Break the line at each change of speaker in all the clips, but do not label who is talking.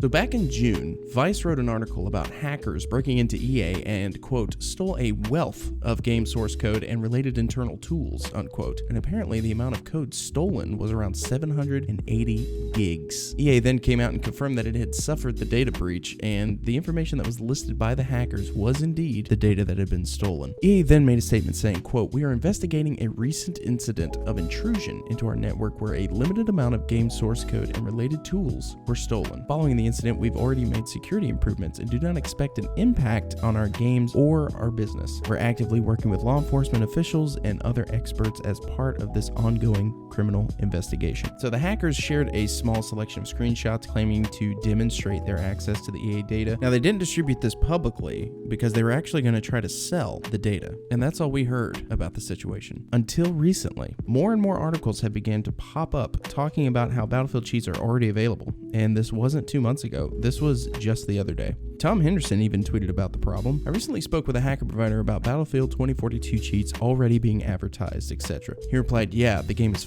So back in June, Vice wrote an article about hackers breaking into EA and, quote, stole a wealth of game source code and related internal tools, unquote. And apparently the amount of code stolen was around 780 gigs. EA then came out and confirmed that it had suffered the data breach, and the information that was listed by the hackers was indeed the data that had been stolen. EA then made a statement saying, quote, we are investigating a recent incident of intrusion into our network where a limited amount of game source code and related tools were stolen. Following the incident, we've already made security improvements and do not expect an impact on our games or our business. We're actively working with law enforcement officials and other experts as part of this ongoing criminal investigation. So the hackers shared a small selection of screenshots claiming to demonstrate their access to the EA data. Now, they didn't distribute this publicly because they were actually going to try to sell the data. And that's all we heard about the situation. Until recently, more and more articles have begun to pop up talking about how Battlefield cheats are already available. And this wasn't 2 months ago. This was just the other day. Tom Henderson even tweeted about the problem. I recently spoke with a hacker provider about Battlefield 2042 cheats already being advertised, etc. He replied, yeah, the game is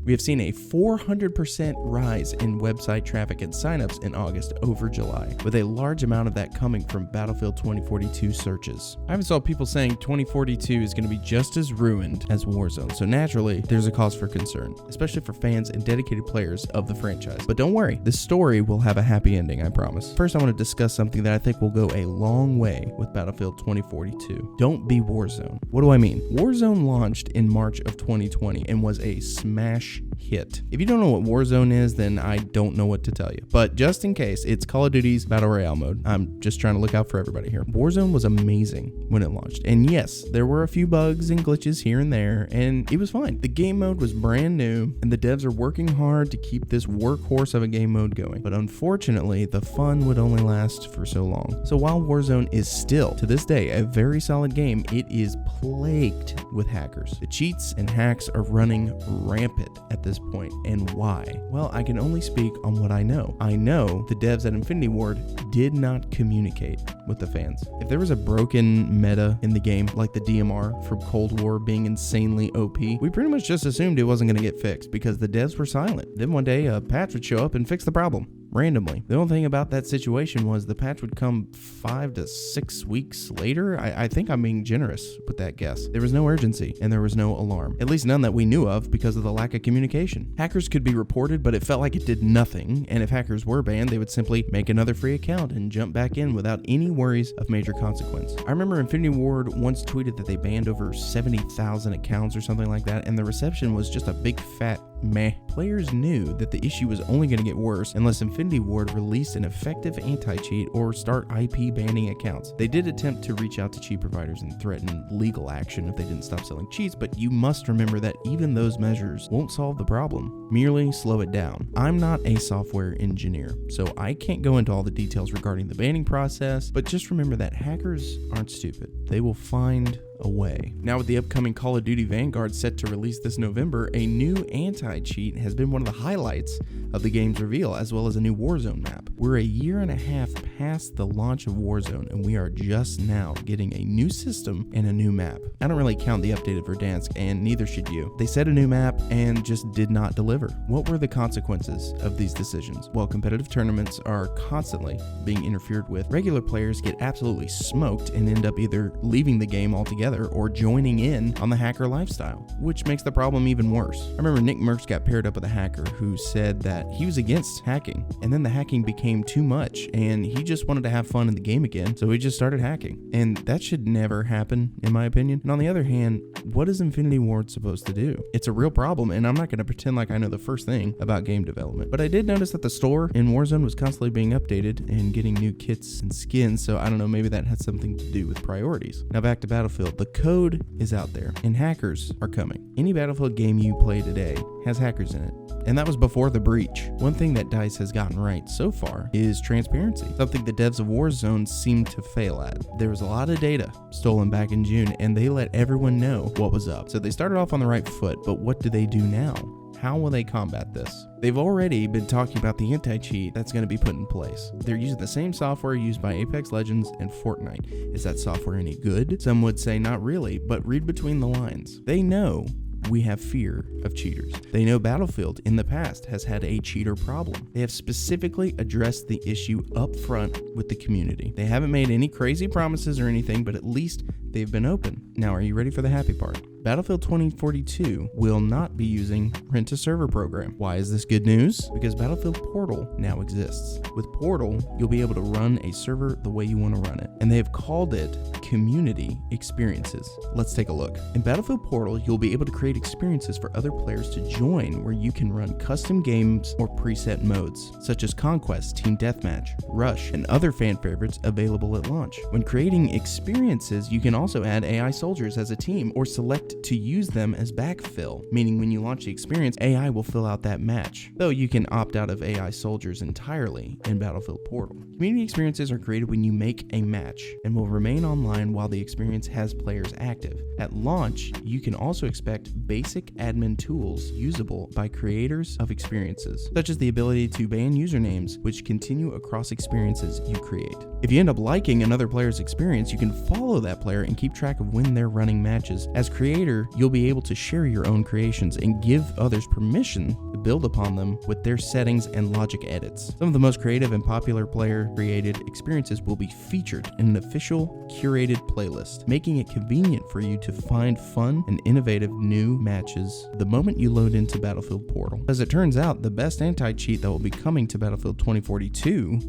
we have seen a 400% rise in website traffic and signups in August over July, with a large amount of that coming from Battlefield 2042 searches. I even saw people saying 2042 is going to be just as ruined as Warzone, so naturally, there's a cause for concern, especially for fans and dedicated players of the franchise. But don't worry, this story will have a happy ending, I promise. First, I want to discuss something that I think will go a long way with Battlefield 2042. Don't be Warzone. What do I mean? Warzone launched in March of 2020 and was a smash hit. If you don't know what Warzone is, then I don't know what to tell you. But just in case, it's Call of Duty's Battle Royale mode. I'm just trying to look out for everybody here. Warzone was amazing when it launched. And yes, there were a few bugs and glitches here and there, and it was fine. The game mode was brand new, and the devs are working hard to keep this workhorse of a game mode going. But unfortunately, the fun would only last for so long. So while Warzone is still, to this day, a very solid game, it is plagued with hackers. The cheats and hacks are running rampant at this point. And why? Well, I can only speak on what I know. I know the devs at Infinity Ward did not communicate with the fans. If there was a broken meta in the game, like the DMR from Cold War being insanely OP, we pretty much just assumed it wasn't going to get fixed because the devs were silent. Then one day a patch would show up and fix the problem. Randomly. The only thing about that situation was the patch would come 5 to 6 weeks later. I think I'm being generous with that guess. There was no urgency and there was no alarm. At least none that we knew of because of the lack of communication. Hackers could be reported, but it felt like it did nothing. And if hackers were banned, they would simply make another free account and jump back in without any worries of major consequence. I remember Infinity Ward once tweeted that they banned over 70,000 accounts or something like that, and the reception was just a big fat meh. Players knew that the issue was only going to get worse unless Infinity Ward released an effective anti-cheat or start IP banning accounts. They did attempt to reach out to cheat providers and threaten legal action if they didn't stop selling cheats, but you must remember that even those measures won't solve the problem, merely slow it down. I'm not a software engineer, so I can't go into all the details regarding the banning process, but just remember that hackers aren't stupid. They will find a way. Now, with the upcoming Call of Duty Vanguard set to release this November, a new anti-cheat has been one of the highlights of the game's reveal, as well as a new Warzone map. We're a year and a half past the launch of Warzone, and we are just now getting a new system and a new map. I don't really count the updated Verdansk, and neither should you. They set a new map and just did not deliver. What were the consequences of these decisions? Well, competitive tournaments are constantly being interfered with. Regular players get absolutely smoked and end up either leaving the game altogether or joining in on the hacker lifestyle, which makes the problem even worse. I remember Nick Merckx got paired up with a hacker who said that he was against hacking, and then the hacking became too much, and he just wanted to have fun in the game again, so he just started hacking. And that should never happen, in my opinion. And on the other hand, what is Infinity Ward supposed to do? It's a real problem, and I'm not going to pretend like I know the first thing about game development. But I did notice that the store in Warzone was constantly being updated and getting new kits and skins, so I don't know, maybe that had something to do with priorities. Now back to Battlefield. The code is out there, and hackers are coming. Any Battlefield game you play today has hackers in it, and that was before the breach. One thing that DICE has gotten right so far is transparency, something the devs of Warzone seem to fail at. There was a lot of data stolen back in June, and they let everyone know what was up. So they started off on the right foot, but what do they do now? How will they combat this? They've already been talking about the anti-cheat that's going to be put in place. They're using the same software used by Apex Legends and Fortnite. Is that software any good? Some would say not really, but read between the lines. They know we have fear of cheaters. They know Battlefield in the past has had a cheater problem. They have specifically addressed the issue up front with the community. They haven't made any crazy promises or anything, but at least they've been open. Now, are you ready for the happy part? Battlefield 2042 will not be using Rent-A-Server program. Why is this good news? Because Battlefield Portal now exists. With Portal, you'll be able to run a server the way you want to run it, and they have called it Community Experiences. Let's take a look. In Battlefield Portal, you'll be able to create experiences for other players to join where you can run custom games or preset modes, such as Conquest, Team Deathmatch, Rush, and other fan favorites available at launch. When creating experiences, you can also add AI soldiers as a team or select to use them as backfill, meaning when you launch the experience, AI will fill out that match, though you can opt out of AI soldiers entirely in Battlefield Portal. Community experiences are created when you make a match and will remain online while the experience has players active. At launch, you can also expect basic admin tools usable by creators of experiences, such as the ability to ban usernames, which continue across experiences you create. If you end up liking another player's experience, you can follow that player and keep track of when they're running matches. As creator, you'll be able to share your own creations and give others permission to build upon them with their settings and logic edits. Some of the most creative and popular player-created experiences will be featured in an official, curated playlist, making it convenient for you to find fun and innovative new matches the moment you load into Battlefield Portal. As it turns out, the best anti-cheat that will be coming to Battlefield 2042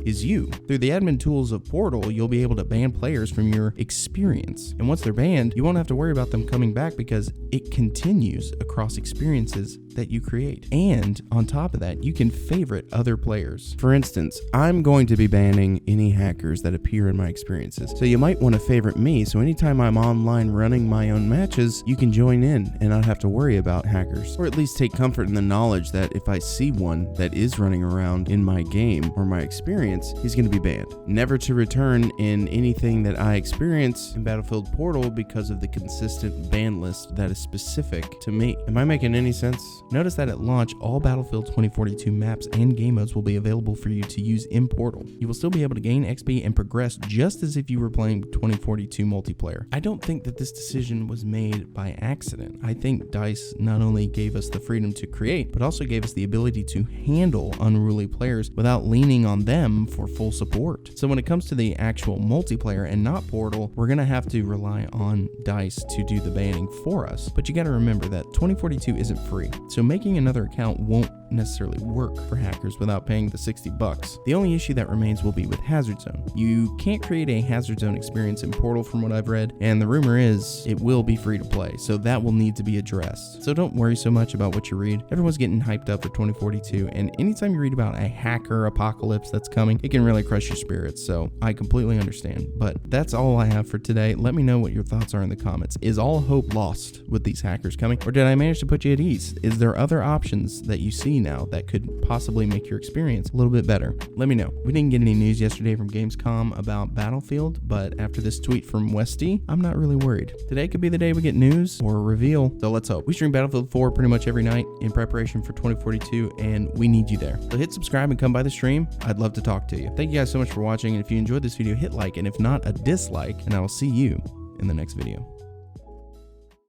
is you. Through the admin tools of Portal, you'll be able to ban players from your experience. And once they're banned, you won't have to worry about them coming back because it continues across experiences that you create. And on top of that, you can favorite other players. For instance, I'm going to be banning any hackers that appear in my experiences. So you might want to favorite me, so anytime I'm online running my own matches, you can join in and not have to worry about hackers. Or at least take comfort in the knowledge that if I see one that is running around in my game or my experience, he's going to be banned. Never to return in anything that I experience in Battlefield Portal because of the consistent ban list that is specific to me. Am I making any sense? Notice that at launch, all Battlefield 2042 maps and game modes will be available for you to use in Portal. You will still be able to gain XP and progress just as if you were playing 2042 multiplayer. I don't think that this decision was made by accident. I think DICE not only gave us the freedom to create, but also gave us the ability to handle unruly players without leaning on them for full support. So when it comes to the actual multiplayer and not Portal, we're gonna have to rely on DICE to do the banning for us. But you gotta remember that 2042 isn't free, so making another account won't necessarily work for hackers without paying the $60. The only issue that remains will be with Hazard Zone. You can't create a Hazard Zone experience in Portal from what I've read, and the rumor is it will be free to play, so that will need to be addressed. So don't worry so much about what you read. Everyone's getting hyped up for 2042, and anytime you read about a hacker apocalypse that's coming, it can really crush your spirits, so I completely understand. But that's all I have for today. Let me know what your thoughts are in the comments. Is all hope lost with these hackers coming, or did I manage to put you at ease? Is there other options that you see now that could possibly make your experience a little bit better? Let me know. We didn't get any news yesterday from Gamescom about Battlefield, but after this tweet from Westy, I'm not really worried. Today could be the day we get news or a reveal, so let's hope. We stream Battlefield 4 pretty much every night in preparation for 2042, and we need you there. So hit subscribe and come by the stream. I'd love to talk to you. Thank you guys so much for watching, and if you enjoyed this video, hit like, and if not, a dislike, and I will see you in the next video.